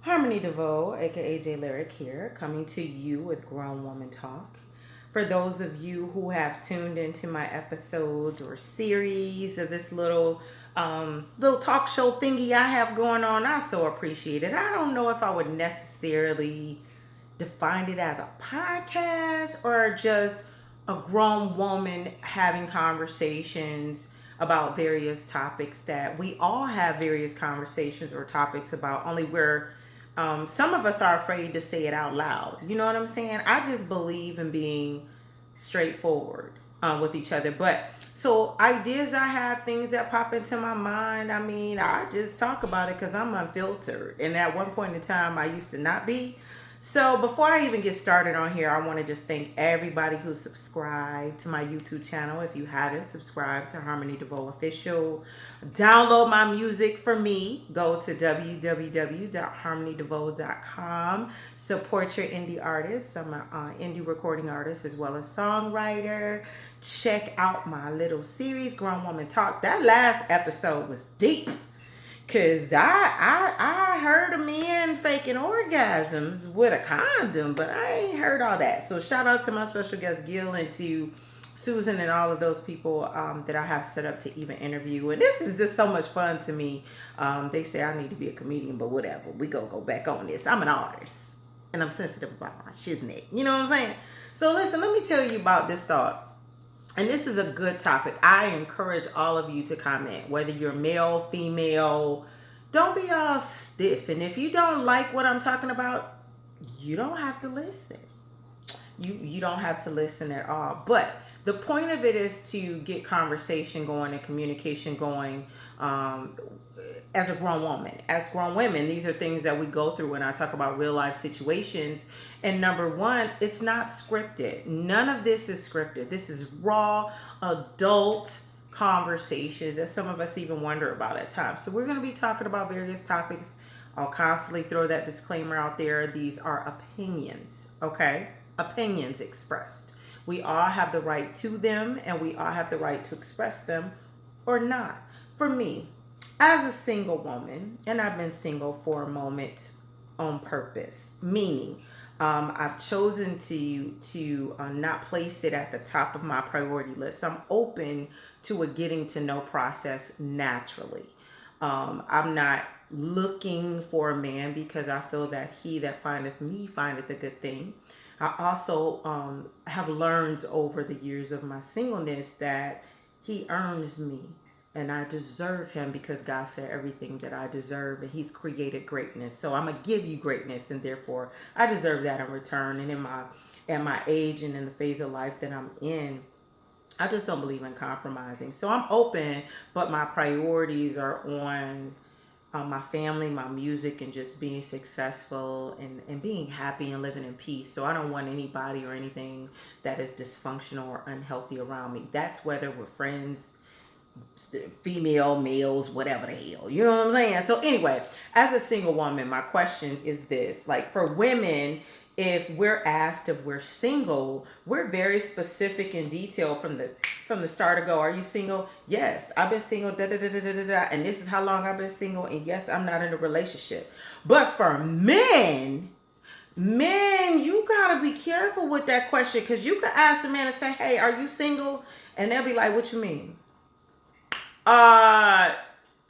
Harmony Devoe, aka J Lyric here, coming to you with Grown Woman Talk. For those of you who have tuned into my episodes or series of this little talk show thingy I have going on, I so appreciate it. I don't know if I would necessarily define it as a podcast or just a grown woman having conversations about various topics that we all have various conversations or topics about, only where some of us are afraid to say it out loud. You know what I'm saying? I just believe in being straightforward with each other. But so ideas I have, things that pop into my mind. I mean, I just talk about it because I'm unfiltered. And at one point in time, I used to not be. So before I even get started on here, I want to just thank everybody who subscribed to my YouTube channel. If you haven't subscribed to Harmony Devoe Official, download my music for me. Go to www.harmonydevoe.com. Support your indie artists. I'm an indie recording artist as well as songwriter. Check out my little series, Grown Woman Talk. That last episode was deep. Cause I heard a man faking orgasms with a condom, but I ain't heard all that. So shout out to my special guest Gil and to Susan and all of those people that I have set up to even interview. And this is just so much fun to me. They say I need to be a comedian, but whatever. We go back on this. I'm an artist, and I'm sensitive about my shiznit. You know what I'm saying? So listen, let me tell you about this thought. And this is a good topic. I encourage all of you to comment, whether you're male, female. Don't be all stiff. And if you don't like what I'm talking about, you don't have to listen. You don't have to listen at all. But the point of it is to get conversation going and communication going as a grown woman. As grown women, these are things that we go through when I talk about real life situations. And number one, it's not scripted. None of this is scripted. This is raw, adult conversations that some of us even wonder about at times. So we're going to be talking about various topics. I'll constantly throw that disclaimer out there. These are opinions, okay? Opinions expressed. We all have the right to them, and we all have the right to express them or not. For me, as a single woman, and I've been single for a moment on purpose, meaning I've chosen to not place it at the top of my priority list. I'm open to a getting to know process naturally. I'm not looking for a man because I feel that he that findeth me findeth a good thing. I also have learned over the years of my singleness that he earns me and I deserve him because God said everything that I deserve and he's created greatness. So I'm going to give you greatness and therefore I deserve that in return. And at my age and in the phase of life that I'm in, I just don't believe in compromising. So I'm open, but my priorities are on my family, my music, and just being successful and being happy and living in peace. So I don't want anybody or anything that is dysfunctional or unhealthy around me. That's whether we're friends, female, males, whatever the hell. You know what I'm saying? So anyway, as a single woman, my question is this. Like for women, if we're asked if we're single, we're very specific and detailed from the start to go. Are you single? Yes, I've been single, da da da da da da, and this is how long I've been single, and yes, I'm not in a relationship. But for men, you gotta be careful with that question because you can ask a man and say, "Hey, are you single?" And they'll be like, "What you mean?" Uh,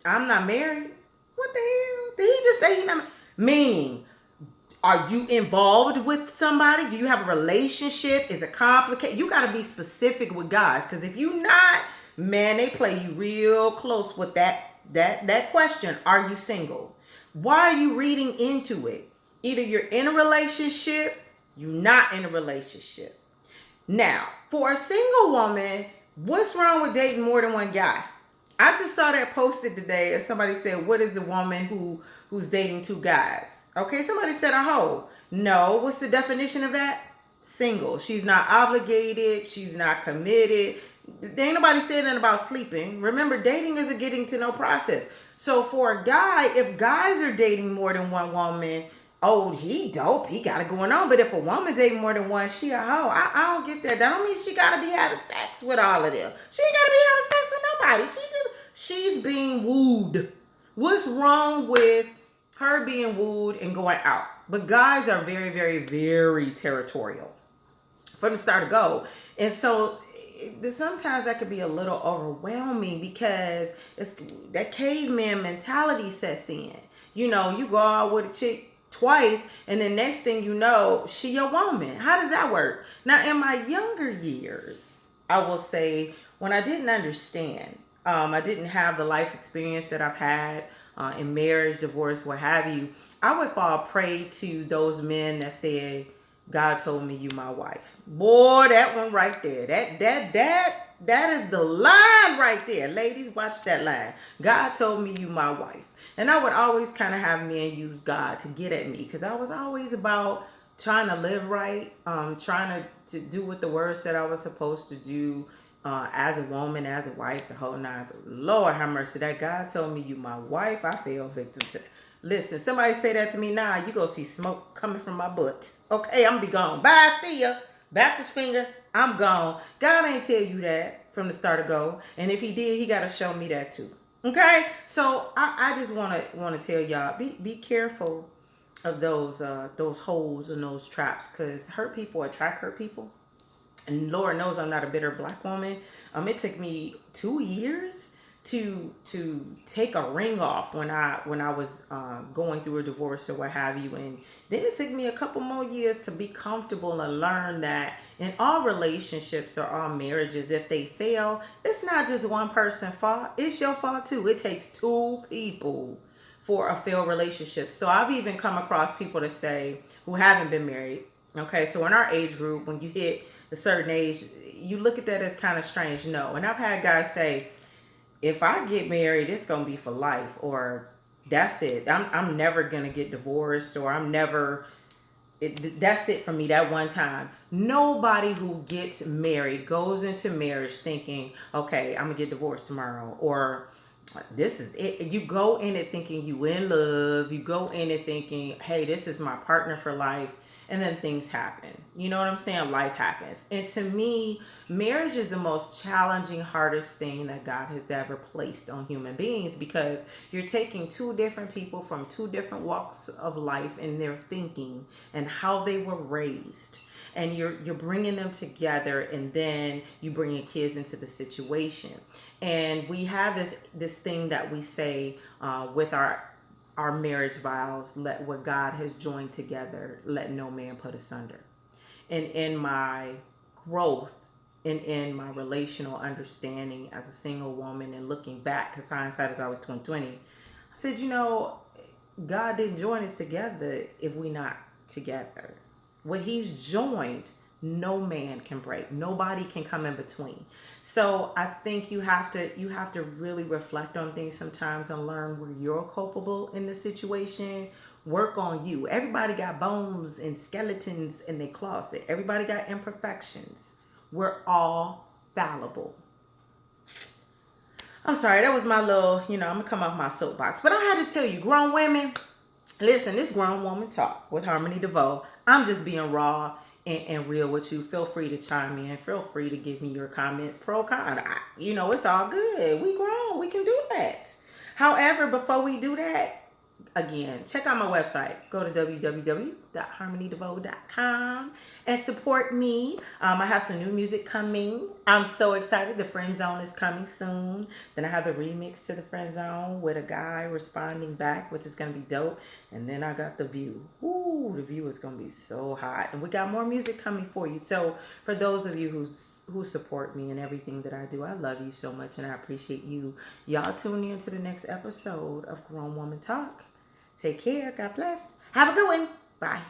I'm not married. What the hell? Did he just say he's not? Meaning, are you involved with somebody? Do you have a relationship? Is it complicated? You got to be specific with guys, because if you not, man, they play you real close with that question. Are you single? Why are you reading into it? Either you're in a relationship, you're not in a relationship. Now, for a single woman, what's wrong with dating more than one guy? I just saw that posted today, and somebody said, "What is a woman who's dating two guys?" Okay, somebody said a hoe. No, what's the definition of that? Single. She's not obligated. She's not committed. There ain't nobody saying nothing about sleeping. Remember, dating is a getting to know process. So for a guy, if guys are dating more than one woman, oh, he dope. He got it going on. But if a woman dating more than one, she a hoe. I don't get that. That don't mean she got to be having sex with all of them. She ain't got to be having sex with nobody. She's being wooed. What's wrong with her being wooed and going out. But guys are very, very, very territorial from the start to go. And so sometimes that could be a little overwhelming because it's that caveman mentality sets in. You know, you go out with a chick twice and then next thing you know, she your woman. How does that work? Now, in my younger years, I will say when I didn't understand, I didn't have the life experience that I've had in marriage, divorce, what have you. I would fall prey to those men that say, God told me you my wife. Boy, that one right there. That is the line right there. Ladies, watch that line. God told me you my wife. And I would always kind of have men use God to get at me because I was always about trying to live right, trying to do what the word said I was supposed to do as a woman, as a wife, the whole nine. But Lord have mercy, that God told me you my wife. I fell victim to that. Listen, somebody say that to me now, you go see smoke coming from my butt. Okay, I'm gonna be gone. Bye, see ya. Baptist finger, I'm gone. God ain't tell you that from the start to go. And if he did, he gotta show me that too. Okay? So I just wanna tell y'all, be careful of those holes and those traps, because hurt people attract hurt people. And Lord knows I'm not a bitter black woman. It took me 2 years to take a ring off when I was going through a divorce or what have you, and then it took me a couple more years to be comfortable and learn that in all relationships or all marriages, if they fail, it's not just one person's fault, it's your fault too. It takes two people for a failed relationship. So I've even come across people that say, who haven't been married, okay, so in our age group, when you hit a certain age, you look at that as kind of strange. No. And I've had guys say, if I get married, it's gonna be for life, or that's it. I'm never gonna get divorced, or that's it for me that one time. Nobody who gets married goes into marriage thinking, okay, I'm gonna get divorced tomorrow, or this is it. You go in it thinking you in love. You go in it thinking, hey, this is my partner for life. And then things happen. You know what I'm saying? Life happens. And to me, marriage is the most challenging, hardest thing that God has ever placed on human beings, because you're taking two different people from two different walks of life and their thinking and how they were raised. And you're bringing them together, and then you bring your kids into the situation. And we have this thing that we say with our marriage vows: let what God has joined together, let no man put asunder. And in my growth and in my relational understanding as a single woman, and looking back, because hindsight is always 2020, I said, God didn't join us together if we not together. What he's joined, no man can break. Nobody can come in between. So I think you have to really reflect on things sometimes and learn where you're culpable in the situation. Work on you. Everybody got bones and skeletons in their closet. Everybody got imperfections. We're all fallible. I'm sorry, that was my little, I'm gonna come off my soapbox. But I had to tell you, grown women, listen, this grown woman talk with Harmony Devoe. I'm just being raw and real with you. Feel free to chime in. Feel free to give me your comments, pro, con. It's all good. We grown. We can do that. However, before we do that, again, check out my website. Go to www.harmonydevoe.com and support me. I have some new music coming. I'm so excited. The Friend Zone is coming soon. Then I have the remix to the Friend Zone with a guy responding back, which is going to be dope. And then I got The View. Ooh, The View is going to be so hot. And we got more music coming for you. So for those of you who support me and everything that I do, I love you so much and I appreciate you. Y'all tune in to the next episode of Grown Woman Talk. Take care. God bless. Have a good one. Bye.